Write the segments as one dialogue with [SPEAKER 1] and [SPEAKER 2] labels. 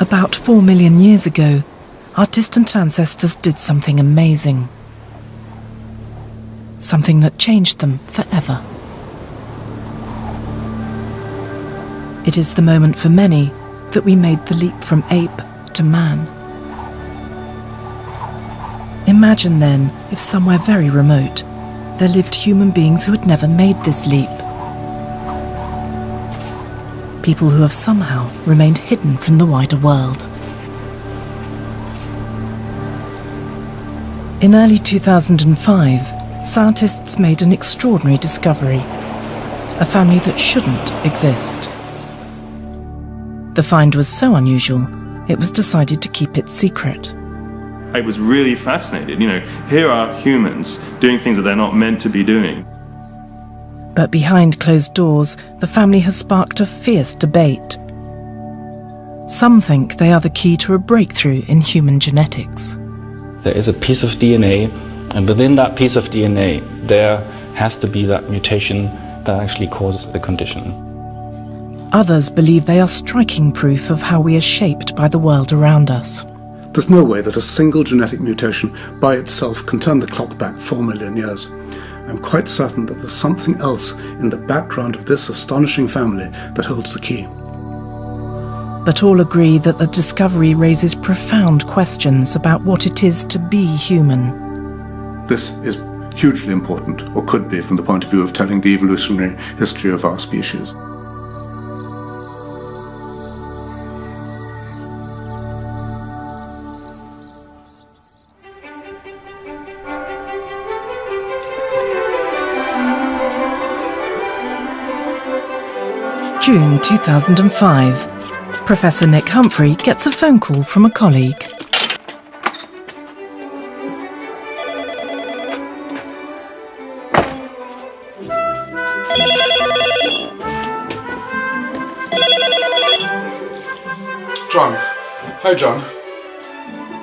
[SPEAKER 1] About 4 million years ago, our distant ancestors did something amazing. Something that changed them forever. It is the moment for many that we made the leap from ape to man. Imagine then if somewhere very remote there lived human beings who had never made this leap. People who have somehow remained hidden from the wider world. In early 2005, scientists made an extraordinary discovery. A family that shouldn't exist. The find was so unusual, it was decided to keep it secret.
[SPEAKER 2] I was really fascinated. Here are humans doing things that they're not meant to be doing.
[SPEAKER 1] But behind closed doors, the family has sparked a fierce debate. Some think they are the key to a breakthrough in human genetics.
[SPEAKER 3] There is a piece of DNA, and within that piece of DNA, there has to be that mutation that actually causes the condition.
[SPEAKER 1] Others believe they are striking proof of how we are shaped by the world around us.
[SPEAKER 4] There's no way that a single genetic mutation by itself can turn the clock back 4 million years. I'm quite certain that there's something else in the background of this astonishing family that holds the key.
[SPEAKER 1] But all agree that the discovery raises profound questions about what it is to be human.
[SPEAKER 4] This is hugely important, or could be, from the point of view of telling the evolutionary history of our species.
[SPEAKER 1] June 2005. Professor Nick Humphrey gets a phone call from a colleague.
[SPEAKER 4] John. Hi, John.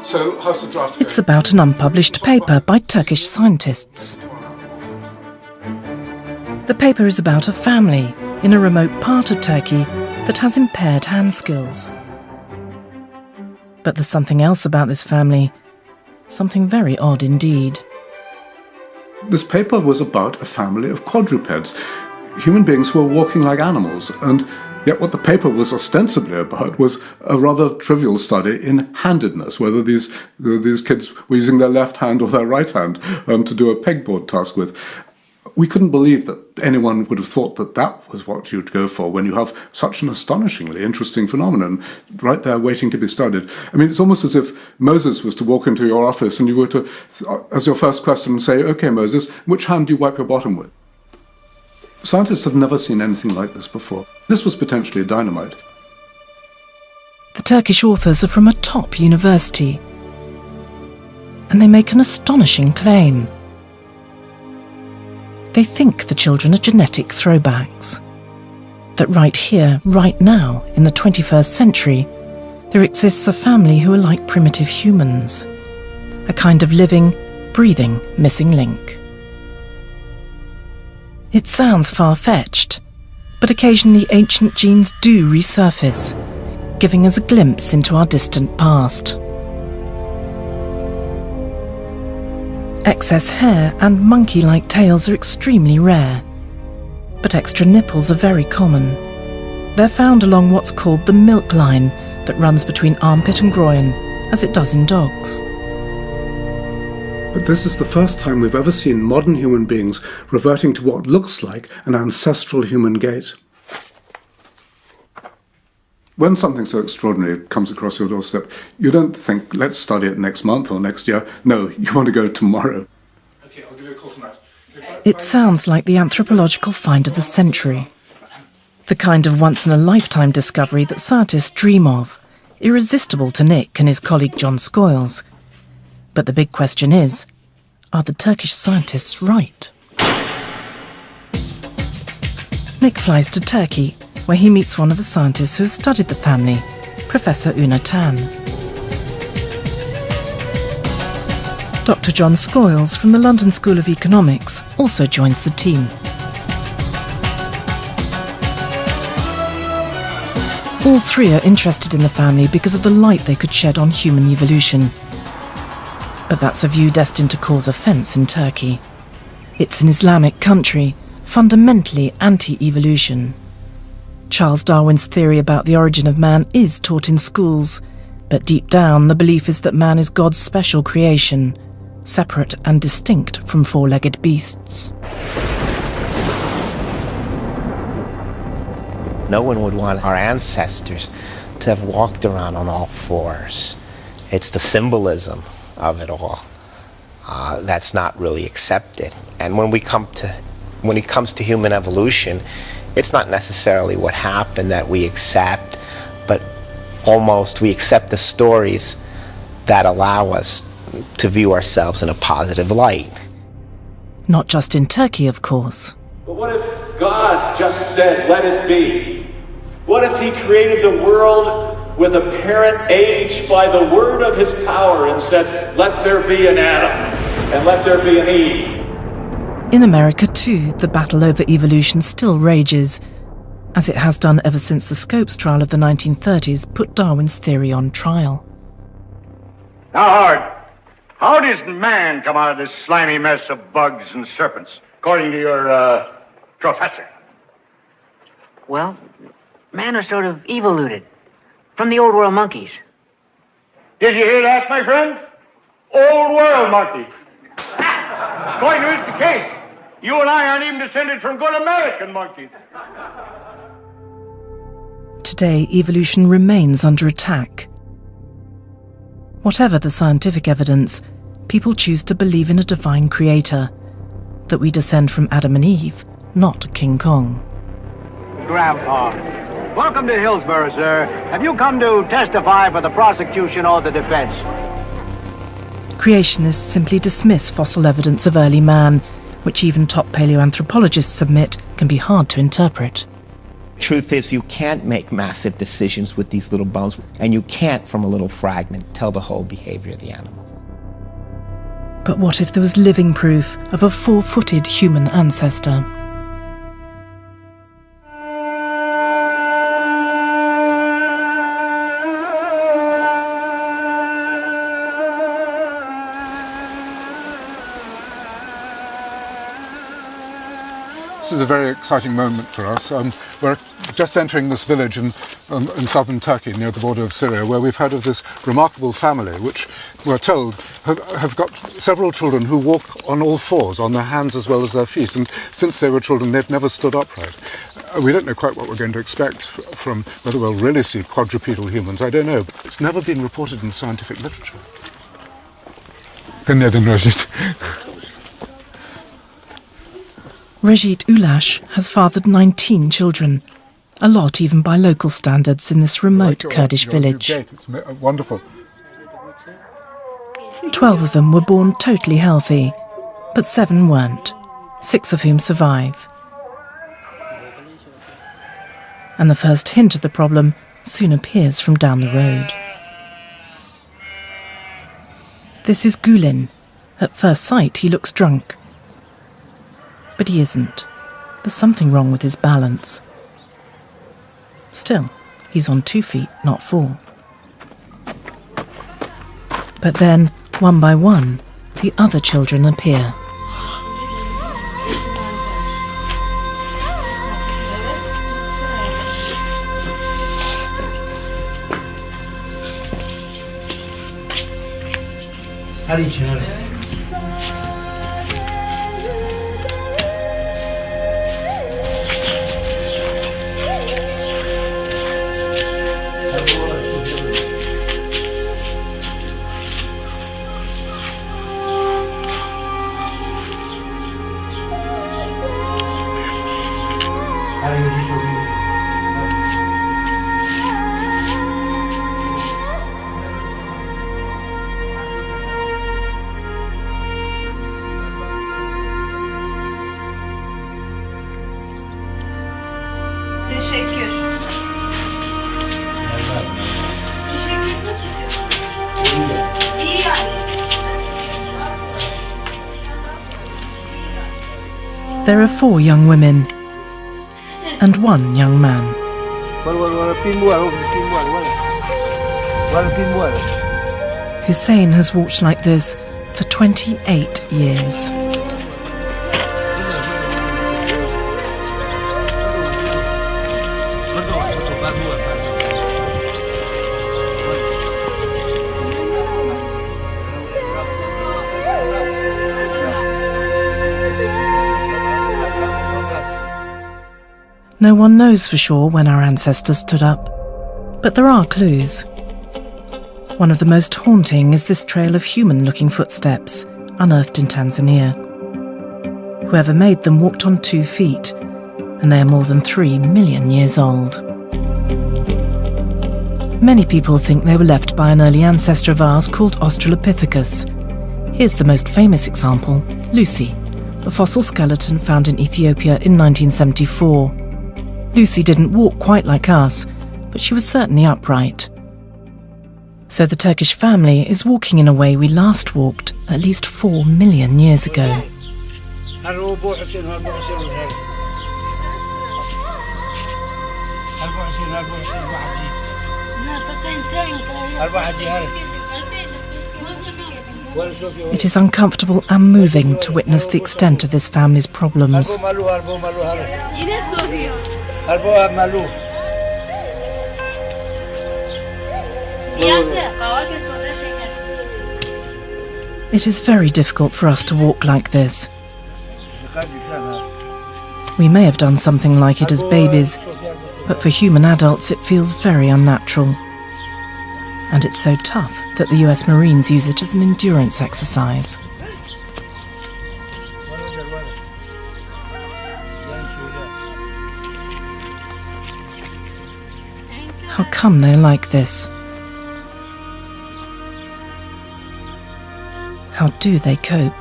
[SPEAKER 4] So, how's the draft going?
[SPEAKER 1] It's about an unpublished paper by Turkish scientists. The paper is about a family in a remote part of Turkey that has impaired hand skills. But there's something else about this family, something very odd indeed.
[SPEAKER 4] This paper was about a family of quadrupeds, human beings who were walking like animals, and yet what the paper was ostensibly about was a rather trivial study in handedness, whether these kids were using their left hand or their right hand to do a pegboard task with. We couldn't believe that anyone would have thought that that was what you'd go for when you have such an astonishingly interesting phenomenon right there waiting to be studied. I mean, it's almost as if Moses was to walk into your office and you were to, as your first question, say, "Okay, Moses, which hand do you wipe your bottom with?" Scientists have never seen anything like this before. This was potentially dynamite.
[SPEAKER 1] The Turkish authors are from a top university, and they make an astonishing claim. They think the children are genetic throwbacks. That right here, right now, in the 21st century, there exists a family who are like primitive humans. A kind of living, breathing missing link. It sounds far-fetched, but occasionally ancient genes do resurface, giving us a glimpse into our distant past. Excess hair and monkey-like tails are extremely rare, but extra nipples are very common. They're found along what's called the milk line that runs between armpit and groin, as it does in dogs.
[SPEAKER 4] But this is the first time we've ever seen modern human beings reverting to what looks like an ancestral human gait. When something so extraordinary comes across your doorstep, you don't think, let's study it next month or next year. No, you want to go tomorrow.
[SPEAKER 5] Okay, I'll give you a call tonight.
[SPEAKER 1] It sounds like the anthropological find of the century. The kind of once-in-a-lifetime discovery that scientists dream of, irresistible to Nick and his colleague John Schoyles. But the big question is, are the Turkish scientists right? Nick flies to Turkey, where he meets one of the scientists who has studied the family, Professor Una Tan. Dr. John Schoyles from the London School of Economics also joins the team. All three are interested in the family because of the light they could shed on human evolution. But that's a view destined to cause offence in Turkey. It's an Islamic country, fundamentally anti-evolution. Charles Darwin's theory about the origin of man is taught in schools, but deep down the belief is that man is God's special creation, separate and distinct from four-legged beasts.
[SPEAKER 6] No one would want our ancestors to have walked around on all fours. It's the symbolism of it all that's not really accepted. And when it comes to human evolution, it's not necessarily what happened that we accept, but almost we accept the stories that allow us to view ourselves in a positive light.
[SPEAKER 1] Not just in Turkey, of course.
[SPEAKER 7] But what if God just said, let it be? What if he created the world with apparent age by the word of his power and said, let there be an Adam and let there be an Eve?
[SPEAKER 1] In America too, the battle over evolution still rages, as it has done ever since the Scopes trial of the 1930s put Darwin's theory on trial.
[SPEAKER 8] Now, Howard, how does man come out of this slimy mess of bugs and serpents, according to your, professor?
[SPEAKER 9] Well, man are sort of evoluted from the old world monkeys.
[SPEAKER 8] Did you hear that, my friend? Old world monkeys. According to Mr. Case, you and I aren't even descended from good American monkeys.
[SPEAKER 1] Today, evolution remains under attack. Whatever the scientific evidence, people choose to believe in a divine creator, that we descend from Adam and Eve, not King Kong.
[SPEAKER 10] Grandpa, welcome to Hillsborough, sir. Have you come to testify for the prosecution or the defense?
[SPEAKER 1] Creationists simply dismiss fossil evidence of early man, which even top paleoanthropologists admit can be hard to interpret.
[SPEAKER 6] Truth is, you can't make massive decisions with these little bones, and you can't, from a little fragment, tell the whole behavior of the animal.
[SPEAKER 1] But what if there was living proof of a four-footed human ancestor?
[SPEAKER 4] This is a very exciting moment for us. We're just entering this village in southern Turkey near the border of Syria, where we've heard of this remarkable family which, we're told, have got several children who walk on all fours, on their hands as well as their feet, and since they were children they've never stood upright. We don't know quite what we're going to expect from whether we'll really see quadrupedal humans. I don't know. It's never been reported in scientific literature.
[SPEAKER 1] Rejit Ulash has fathered 19 children, a lot even by local standards in this remote Kurdish village.
[SPEAKER 4] It's wonderful.
[SPEAKER 1] 12 of them were born totally healthy, but 7 weren't, 6 of whom survive. And the first hint of the problem soon appears from down the road. This is Gulin. At first sight, he looks drunk. But he isn't. There's something wrong with his balance. Still, he's on 2 feet, not 4. But then, one by one, the other children appear.
[SPEAKER 9] How do you know? There are 4 young women and 1 young man.
[SPEAKER 1] Hussein has walked like this for 28 years. No one knows for sure when our ancestors stood up, but there are clues. One of the most haunting is this trail of human-looking footsteps, unearthed in Tanzania. Whoever made them walked on 2 feet, and they are more than 3 million years old. Many people think they were left by an early ancestor of ours called Australopithecus. Here's the most famous example, Lucy, a fossil skeleton found in Ethiopia in 1974. Lucy didn't walk quite like us, but she was certainly upright. So the Turkish family is walking in a way we last walked at least 4 million years ago. It is uncomfortable and moving to witness the extent of this family's problems. It is very difficult for us to walk like this. We may have done something like it as babies, but for human adults it feels very unnatural. And it's so tough that the US Marines use it as an endurance exercise. How come they're like this? How do they cope?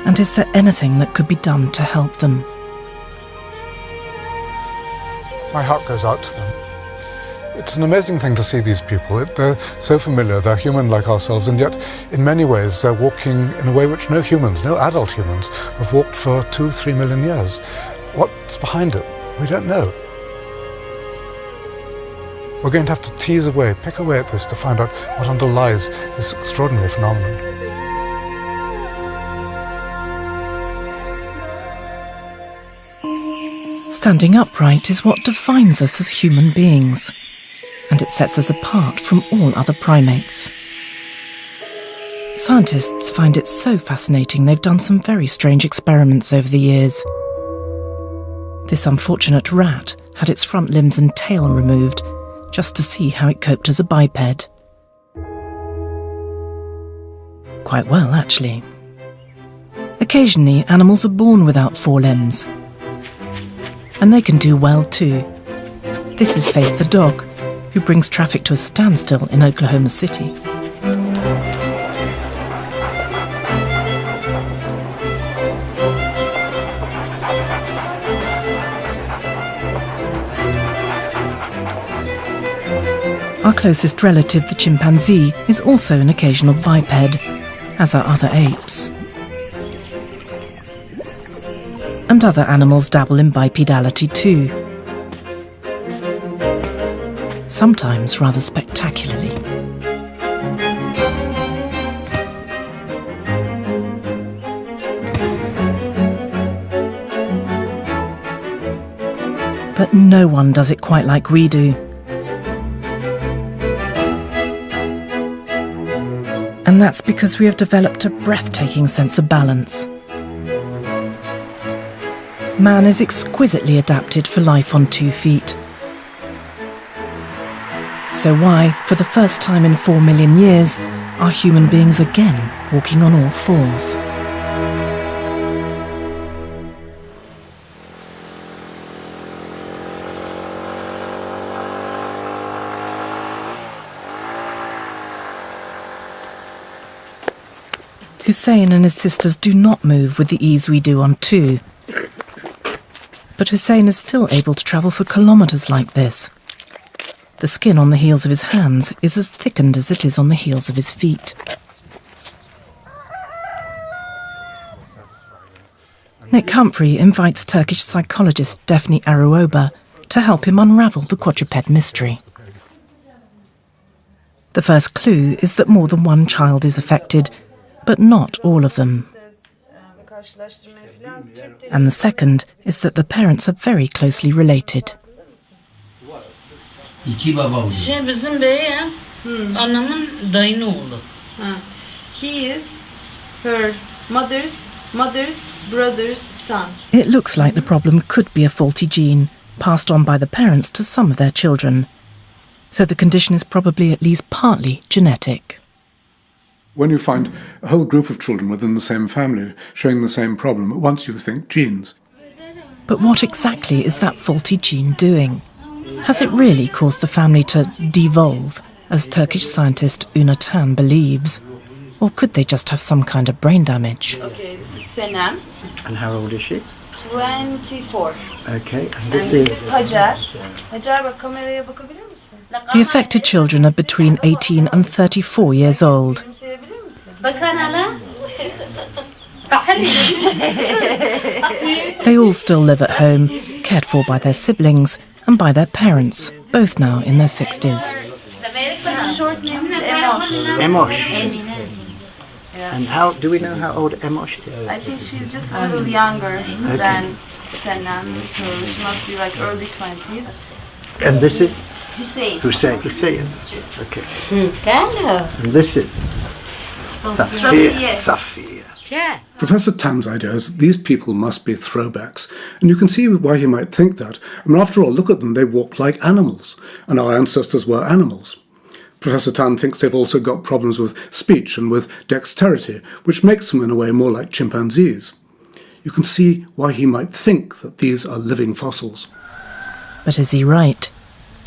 [SPEAKER 1] And is there anything that could be done to help them?
[SPEAKER 11] My heart goes out to them. It's an amazing thing to see these people. They're so familiar, they're human like ourselves, and yet in many ways they're walking in a way which no humans, no adult humans, have walked for 2-3 million years. What's behind it? We don't know. We're going to have to tease away, pick away at this to find out what underlies this extraordinary phenomenon.
[SPEAKER 1] Standing upright is what defines us as human beings, and it sets us apart from all other primates. Scientists find it so fascinating they've done some very strange experiments over the years. This unfortunate rat had its front limbs and tail removed just to see how it coped as a biped. Quite well, actually. Occasionally, animals are born without 4 limbs. And they can do well too. This is Faith the dog, who brings traffic to a standstill in Oklahoma City. Our closest relative, the chimpanzee, is also an occasional biped, as are other apes. And other animals dabble in bipedality too. Sometimes rather spectacularly. But no one does it quite like we do. And that's because we have developed a breathtaking sense of balance. Man is exquisitely adapted for life on 2 feet. So why, for the first time in 4 million years, are human beings again walking on all 4s? Hussein and his sisters do not move with the ease we do on 2. But Hussein is still able to travel for kilometres like this. The skin on the heels of his hands is as thickened as it is on the heels of his feet. Nick Humphrey invites Turkish psychologist Defne Aruoba to help him unravel the quadruped mystery. The first clue is that more than one child is affected, but not all of them. And the second is that the parents are very closely related.
[SPEAKER 12] Bizim bey ya, anamın dayının oğlu.
[SPEAKER 13] He is her mother's brother's son.
[SPEAKER 1] It looks like the problem could be a faulty gene, passed on by the parents to some of their children. So the condition is probably at least partly genetic.
[SPEAKER 4] When you find a whole group of children within the same family showing the same problem, at once you think genes.
[SPEAKER 1] But what exactly is that faulty gene doing? Has it really caused the family to devolve, as Turkish scientist Una Tan believes? Or could they just have some kind of brain damage?
[SPEAKER 13] Okay, this is Senem,
[SPEAKER 14] And how old is she?
[SPEAKER 13] 24.
[SPEAKER 14] Okay, and
[SPEAKER 13] And
[SPEAKER 14] this
[SPEAKER 13] this
[SPEAKER 14] is...
[SPEAKER 13] is Hacer. Hacer, bak kameraya bakabilir misin?
[SPEAKER 1] The affected children are between 18 and 34 years old.
[SPEAKER 13] Gülümseyebilir misin?
[SPEAKER 12] Bakın hala.
[SPEAKER 1] They all still live at home, cared for by their siblings and by their parents, both now in their 60s.
[SPEAKER 13] Short name is Emosh.
[SPEAKER 14] Emosh. And how do we know how old Emosh is?
[SPEAKER 13] I think she's just a little younger than Senem, so she must be like early 20s.
[SPEAKER 14] And this is
[SPEAKER 13] Hussein.
[SPEAKER 14] Hussein. Okay. And this is
[SPEAKER 13] Safiye.
[SPEAKER 14] Safiye.
[SPEAKER 4] Professor Tan's idea is that these people must be throwbacks, and you can see why he might think that. I mean, after all, look at them, they walk like animals, and our ancestors were animals. Professor Tan thinks they've also got problems with speech and with dexterity, which makes them in a way more like chimpanzees. You can see why he might think that these are living fossils.
[SPEAKER 1] But is he right?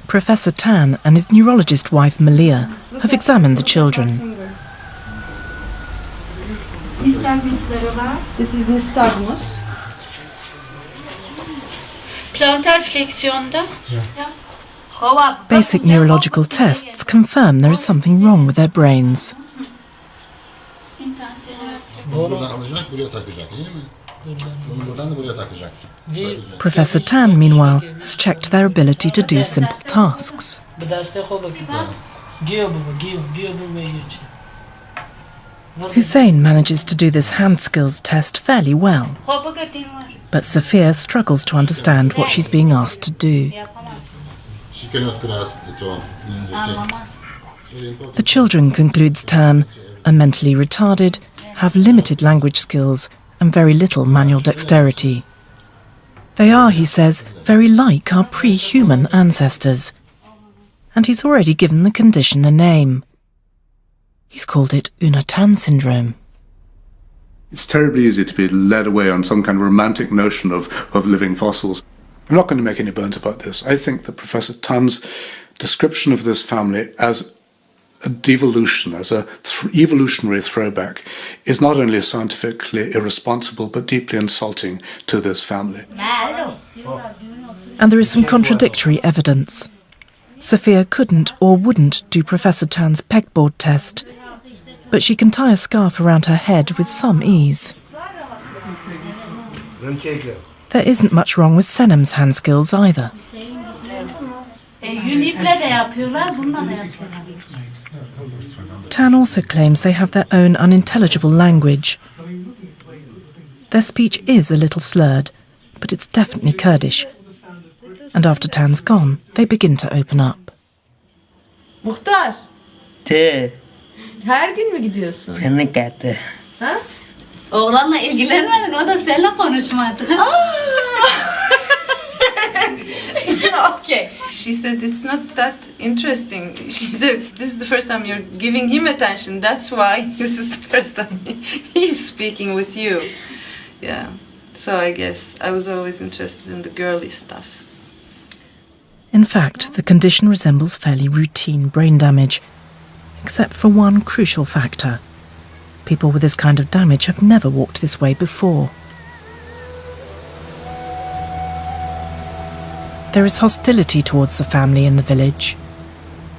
[SPEAKER 1] Professor Tan and his neurologist wife Malia have examined the children.
[SPEAKER 13] This is nystagmus.
[SPEAKER 12] Plantar fleksiyonda.
[SPEAKER 1] Basic neurological tests confirm there is something wrong with their brains. Professor Tan, meanwhile, has checked their ability to do simple tasks. Hussein manages to do this hand skills test fairly well, but Sophia struggles to understand what she's being asked to do. The children, concludes Tan, are mentally retarded, have limited language skills and very little manual dexterity. They are, he says, very like our pre-human ancestors. And he's already given the condition a name. He's called it Una Tan syndrome.
[SPEAKER 4] It's terribly easy to be led away on some kind of romantic notion of living fossils. I'm not going to make any bones about this. I think that Professor Tan's description of this family as a devolution, as a evolutionary throwback, is not only scientifically irresponsible but deeply insulting to this family.
[SPEAKER 1] And there is some contradictory evidence. Sophia couldn't or wouldn't do Professor Tan's pegboard test, but she can tie a scarf around her head with some ease. There isn't much wrong with Senem's hand skills either. Tan also claims they have their own unintelligible language. Their speech is a little slurred, but it's definitely Kurdish. And after Tan's gone, they begin to open up.
[SPEAKER 13] Muhtar, her gün mü gidiyorsun? Ha?
[SPEAKER 12] Oğlanla ilgilenmedin, o da seninle konuşmadı.
[SPEAKER 13] Okay. She said it's not that interesting. She said this is the first time you're giving him attention. That's why this is the first time he's speaking with you. Yeah. So I guess I was always interested in the girly stuff.
[SPEAKER 1] In fact, the condition resembles fairly routine brain damage, except for one crucial factor. People with this kind of damage have never walked this way before. There is hostility towards the family in the village.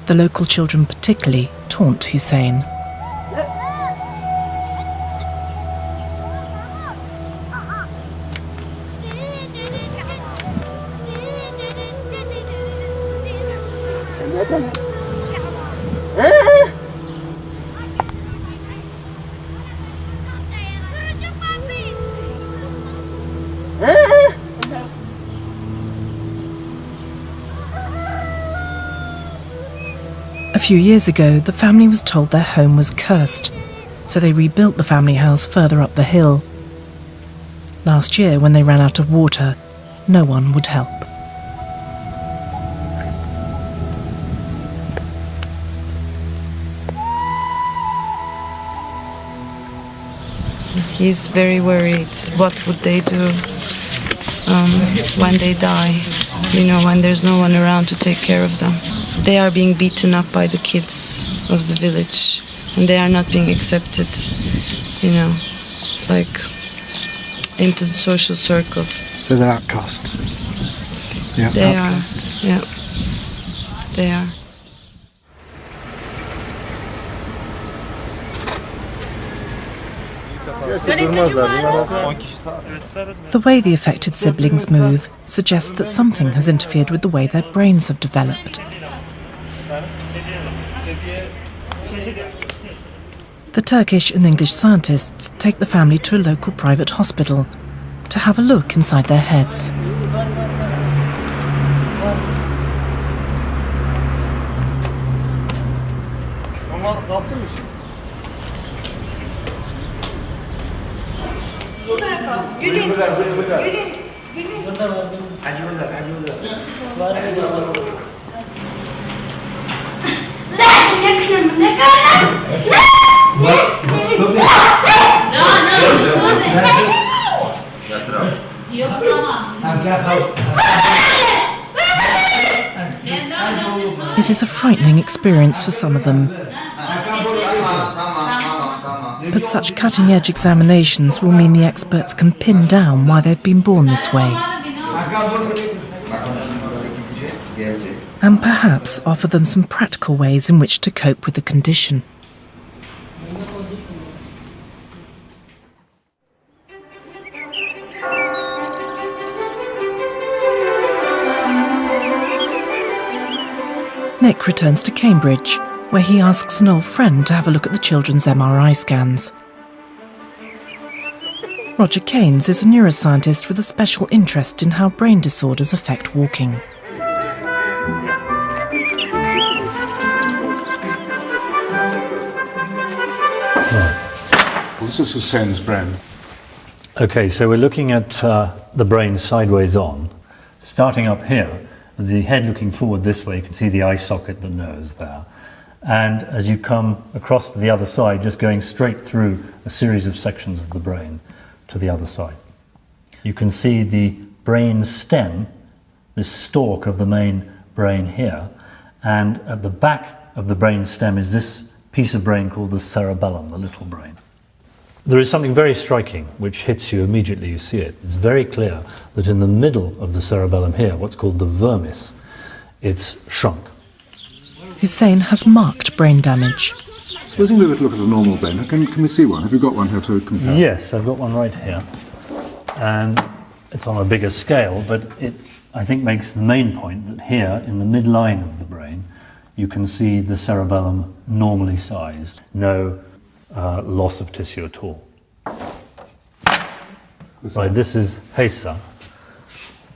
[SPEAKER 1] The local children particularly taunt Hussein. few years ago, the family was told their home was cursed, so they rebuilt the family house further up the hill. Last year, when they ran out of water, no one would help.
[SPEAKER 13] He's very worried. What would they do when they die? You know, when there's no one around to take care of them. They are being beaten up by the kids of the village, and they are not being accepted, you know, like into the social circle.
[SPEAKER 14] So they're outcasts. Yeah,
[SPEAKER 13] they
[SPEAKER 14] outcasts.
[SPEAKER 13] are. Yeah, they are.
[SPEAKER 1] The way the affected siblings move suggests that something has interfered with the way their brains have developed. The Turkish and English scientists take the family to a local private hospital to have a look inside their heads. It is a frightening experience for some of them. But such cutting-edge examinations will mean the experts can pin down why they've been born this way. And perhaps offer them some practical ways in which to cope with the condition. Nick returns to Cambridge, where he asks an old friend to have a look at the children's MRI scans. Roger Keynes is a neuroscientist with a special interest in how brain disorders affect walking.
[SPEAKER 11] Well, this is Hussein's brain.
[SPEAKER 15] Okay, so we're looking at the brain sideways on, starting up here, the head looking forward this way. You can see the eye socket, the nose there. And as you come across to the other side, just going straight through a series of sections of the brain to the other side. You can see the brain stem, this stalk of the main brain here, and at the back of the brain stem is this piece of brain called the cerebellum, the little brain. There is something very striking which hits you immediately you see it. It's very clear that in the middle of the cerebellum here, what's called the vermis, it's shrunk.
[SPEAKER 1] Hussein has marked brain damage.
[SPEAKER 4] Supposing we were to look at a normal brain, can we see one? Have you got one here to compare?
[SPEAKER 15] Yes, I've got one right here. And it's on a bigger scale, but it, I think, makes the main point that here, in the midline of the brain, you can see the cerebellum normally sized. No loss of tissue at all. Right, this is Hesa,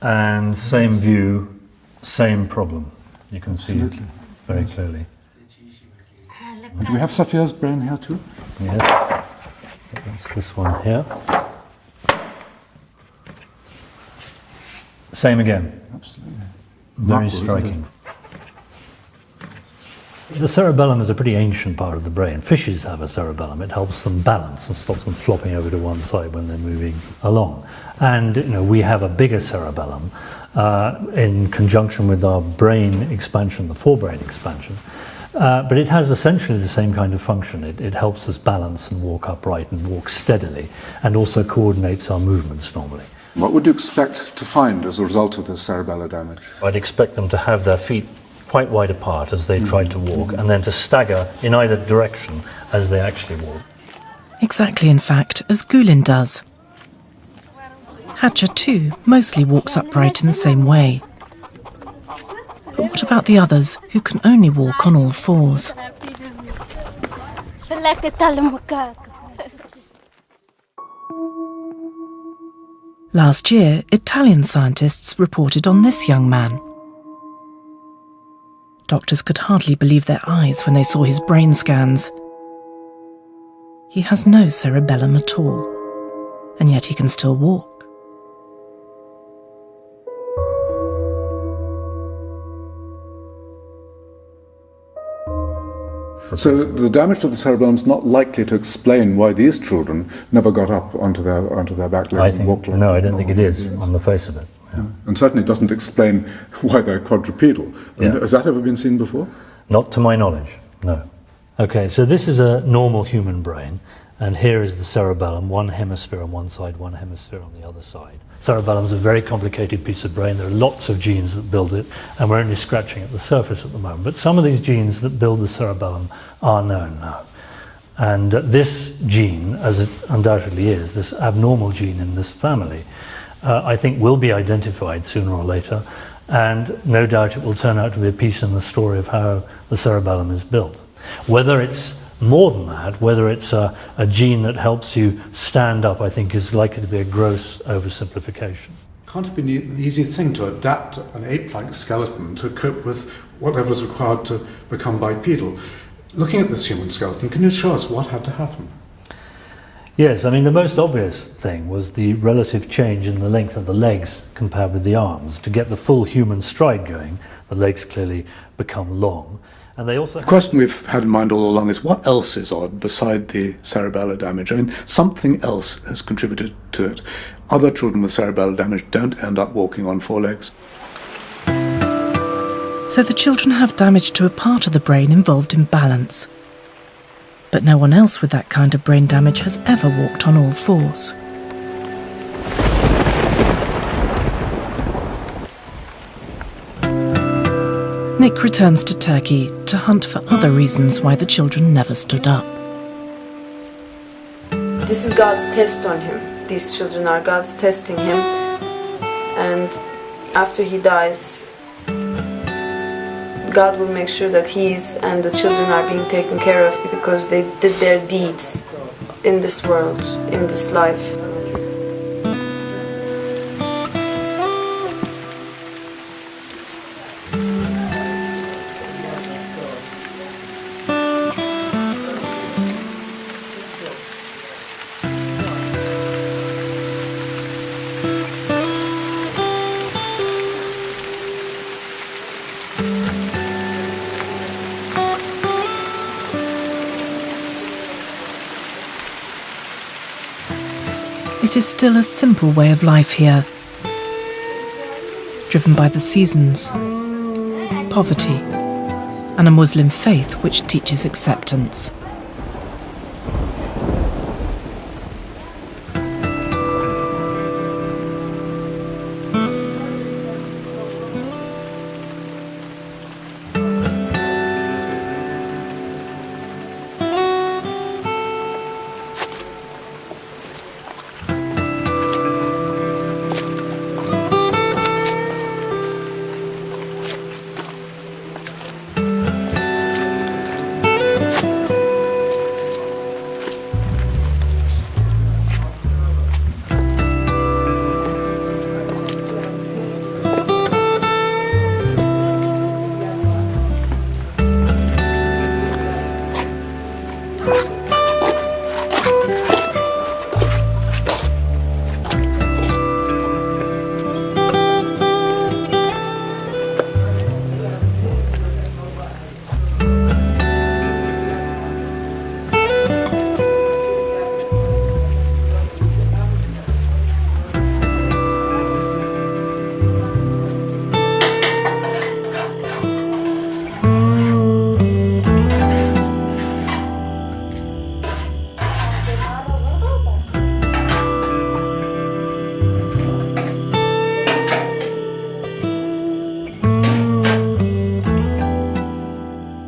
[SPEAKER 15] and same view, same problem. You can see it very clearly.
[SPEAKER 4] Do we have Safia's brain here too?
[SPEAKER 15] Yeah, that's this one here. Same again.
[SPEAKER 4] Absolutely.
[SPEAKER 15] Very striking. The cerebellum is a pretty ancient part of the brain. Fishes have a cerebellum. It helps them balance and stops them flopping over to one side when they're moving along. And we have a bigger cerebellum in conjunction with our brain expansion, the forebrain expansion. But it has essentially the same kind of function. It helps us balance and walk upright and walk steadily, and also coordinates our movements normally.
[SPEAKER 4] What would you expect to find as a result of this cerebellar damage?
[SPEAKER 15] I'd expect them to have their feet quite wide apart as they try to walk, and then to stagger in either direction as they actually walk.
[SPEAKER 1] Exactly, in fact, as Gulin does. Hatcher, too, mostly walks upright in the same way. But what about the others, who can only walk on all fours? Last year, Italian scientists reported on this young man. Doctors could hardly believe their eyes when they saw his brain scans. He has no cerebellum at all, and yet he can still walk.
[SPEAKER 4] So the damage to the cerebellum is not likely to explain why these children never got up onto their back legs and walked like.
[SPEAKER 15] No, I don't think it is on the face of it. Yeah.
[SPEAKER 4] And certainly doesn't explain why they're quadrupedal.
[SPEAKER 15] Yeah.
[SPEAKER 4] Has that ever been seen before?
[SPEAKER 15] Not to my knowledge, no. Okay, so this is a normal human brain, and here is the cerebellum, one hemisphere on one side, one hemisphere on the other side. Cerebellum is a very complicated piece of brain. There are lots of genes that build it, and we're only scratching at the surface at the moment. But some of these genes that build the cerebellum are known now. And this gene, as it undoubtedly is, this abnormal gene in this family, I think will be identified sooner or later, and no doubt it will turn out to be a piece in the story of how the cerebellum is built. Whether it's more than that, whether it's a gene that helps you stand up, I think is likely to be a gross oversimplification.
[SPEAKER 11] Can't it be an easy thing to adapt an ape-like skeleton to cope with whatever's required to become bipedal? Looking at this human skeleton, can you show us what had to happen?
[SPEAKER 15] Yes, I mean the most obvious thing was the relative change in the length of the legs compared with the arms. To get the full human stride going, the legs clearly become long. And they also...
[SPEAKER 4] The question we've had in mind all along is what else is odd beside the cerebellar damage? I mean, something else has contributed to it. Other children with cerebellar damage don't end up walking on four legs.
[SPEAKER 1] So the children have damage to a part of the brain involved in balance. But no one else with that kind of brain damage has ever walked on all fours. Nick returns to Turkey to hunt for other reasons why the children never stood up.
[SPEAKER 13] This is God's test on him. These children are God's testing him. And after he dies, God will make sure that he's and the children are being taken care of because they did their deeds in this world, in this life.
[SPEAKER 1] It is still a simple way of life here, driven by the seasons, poverty, and a Muslim faith which teaches acceptance.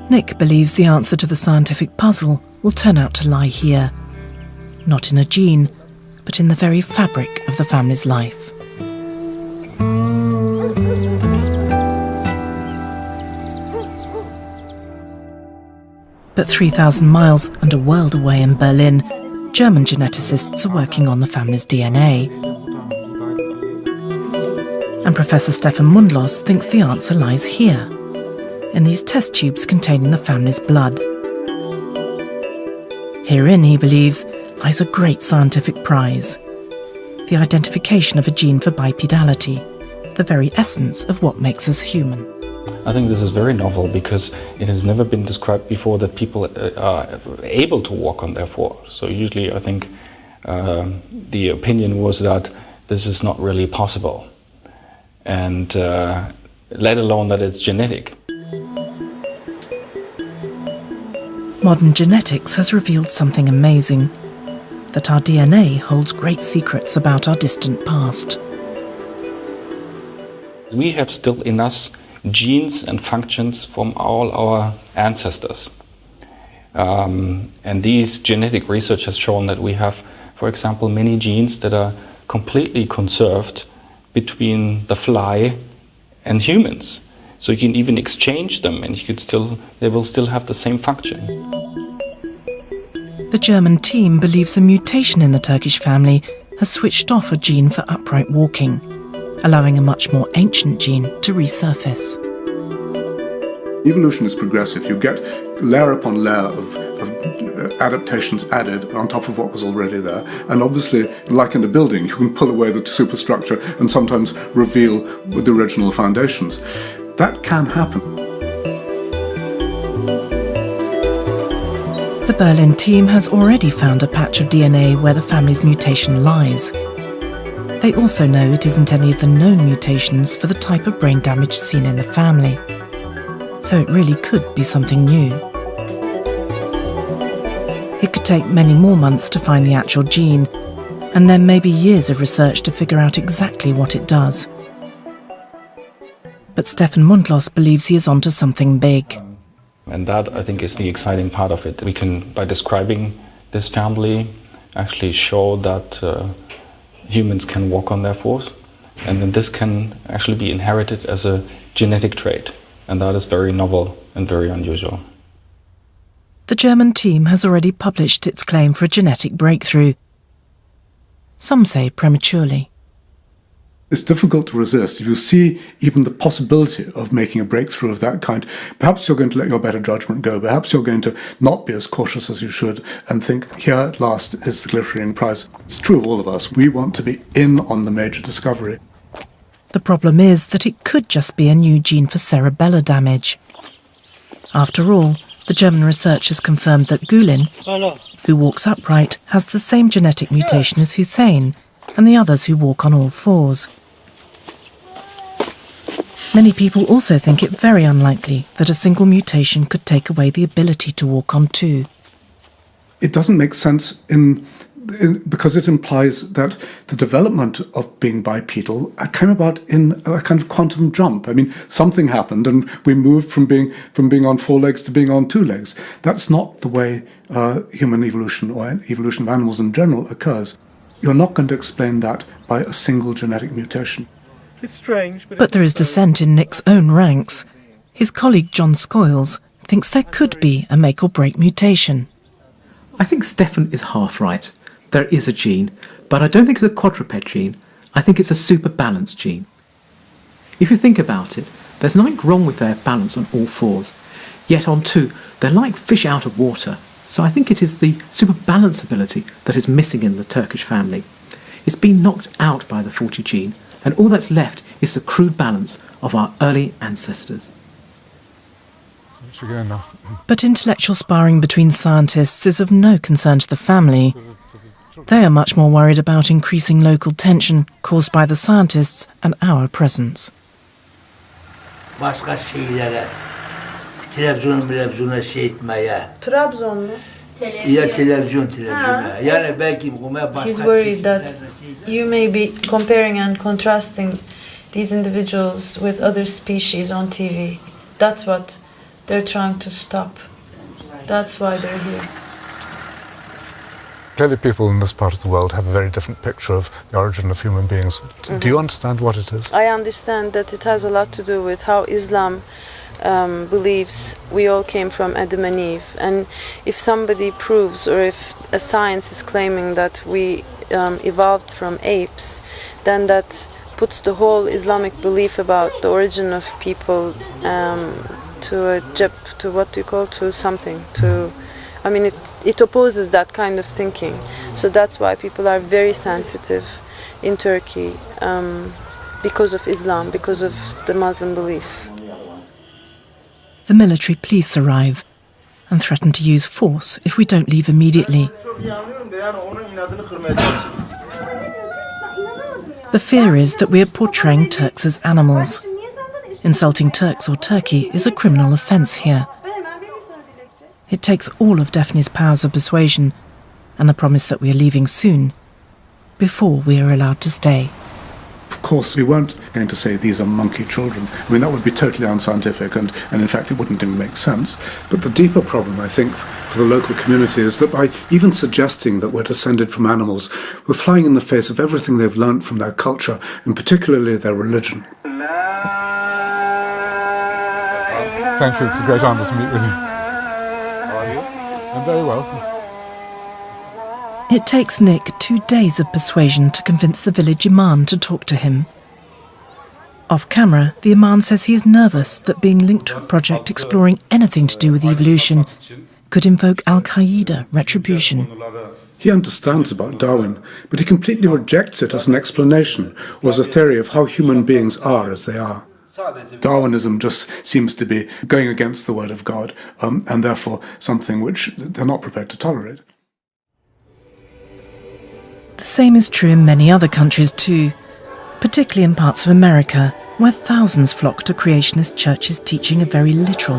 [SPEAKER 1] Nick believes the answer to the scientific puzzle will turn out to lie here, not in a gene, but in the very fabric of the family's life. But 3,000 miles and a world away in Berlin, German geneticists are working on the family's DNA. And Professor Stefan Mundlos thinks the answer lies here, in these test tubes containing the family's blood. Herein, he believes, lies a great scientific prize: the identification of a gene for bipedality, the very essence of what makes us human.
[SPEAKER 3] I think this is very novel because it has never been described before that people are able to walk on their fours. So usually I think the opinion was that this is not really possible, and let alone that it's genetic.
[SPEAKER 1] Modern genetics has revealed something amazing, that our DNA holds great secrets about our distant past.
[SPEAKER 3] We have still in us genes and functions from all our ancestors. And these genetic research has shown that we have, for example, many genes that are completely conserved between the fly and humans. So you can even exchange them and they will still have the same function.
[SPEAKER 1] The German team believes a mutation in the Turkish family has switched off a gene for upright walking, allowing a much more ancient gene to resurface.
[SPEAKER 4] Evolution is progressive. You get layer upon layer of adaptations added on top of what was already there. And obviously, like in a building, you can pull away the superstructure and sometimes reveal the original foundations. That can happen.
[SPEAKER 1] The Berlin team has already found a patch of DNA where the family's mutation lies. They also know it isn't any of the known mutations for the type of brain damage seen in the family. So it really could be something new. It could take many more months to find the actual gene, and then maybe years of research to figure out exactly what it does. But Stefan Mundlos believes he is onto something big.
[SPEAKER 3] And that, I think, is the exciting part of it. We can, by describing this family, actually show that humans can walk on their fours, and then this can actually be inherited as a genetic trait. And that is very novel and very unusual.
[SPEAKER 1] The German team has already published its claim for a genetic breakthrough. Some say prematurely.
[SPEAKER 4] It's difficult to resist. If you see even the possibility of making a breakthrough of that kind, perhaps you're going to let your better judgment go. Perhaps you're going to not be as cautious as you should and think, here at last is the glittering prize. It's true of all of us. We want to be in on the major discovery.
[SPEAKER 1] The problem is that it could just be a new gene for cerebellar damage. After all, the German researchers confirmed that Gülin, who walks upright, has the same genetic mutation as Hussein and the others who walk on all fours. Many people also think it very unlikely that a single mutation could take away the ability to walk on two.
[SPEAKER 4] It doesn't make sense because it implies that the development of being bipedal came about in a kind of quantum jump. I mean, something happened and we moved from being on four legs to being on two legs. That's not the way human evolution or evolution of animals in general occurs. You're not going to explain that by a single genetic mutation.
[SPEAKER 1] It's strange, but there is dissent in Nick's own ranks. His colleague John Scoyles thinks there could be a make-or-break mutation.
[SPEAKER 16] I think Stefan is half right. There is a gene, but I don't think it's a quadruped gene. I think it's a super balance gene. If you think about it, there's nothing wrong with their balance on all fours. Yet on two, they're like fish out of water. So I think it is the super balance ability that is missing in the Turkish family. It's been knocked out by the 40 gene, and all that's left is the crude balance of our early ancestors.
[SPEAKER 1] But intellectual sparring between scientists is of no concern to the family. They are much more worried about increasing local tension caused by the scientists and our presence.
[SPEAKER 13] Trabzon mu? He's worried that you may be comparing and contrasting these individuals with other species on TV. That's what they're trying to stop. That's why they're here.
[SPEAKER 11] Clearly people in this part of the world have a very different picture of the origin of human beings. Do you understand what it is?
[SPEAKER 13] I understand that it has a lot to do with how Islam believes we all came from Adam and Eve. And if somebody proves, or if a science is claiming that we evolved from apes, then that puts the whole Islamic belief about the origin of people a jeb, to what do you call, to something, to, I mean, it opposes that kind of thinking. So that's why people are very sensitive in Turkey because of Islam, because of the Muslim belief.
[SPEAKER 1] The military police arrive and threaten to use force if we don't leave immediately. The fear is that we are portraying Turks as animals. Insulting Turks or Turkey is a criminal offence here. It takes all of Daphne's powers of persuasion and the promise that we are leaving soon before we are allowed to stay.
[SPEAKER 4] Of course, we weren't going to say these are monkey children. I mean, that would be totally unscientific, and in fact, it wouldn't even make sense. But the deeper problem, I think, for the local community is that by even suggesting that we're descended from animals, we're flying in the face of everything they've learnt from their culture, and particularly their religion.
[SPEAKER 11] Thank you, it's a great honour to meet with you. How are you? I'm very well.
[SPEAKER 1] It takes Nick 2 days of persuasion to convince the village imam to talk to him. Off camera, the imam says he is nervous that being linked to a project exploring anything to do with evolution could invoke Al-Qaeda retribution.
[SPEAKER 4] He understands about Darwin, but he completely rejects it as an explanation or as a theory of how human beings are as they are. Darwinism just seems to be going against the word of God, and therefore something which they're not prepared to tolerate.
[SPEAKER 1] The same is true in many other countries too, particularly in parts of America, where thousands flock to creationist churches teaching a very literal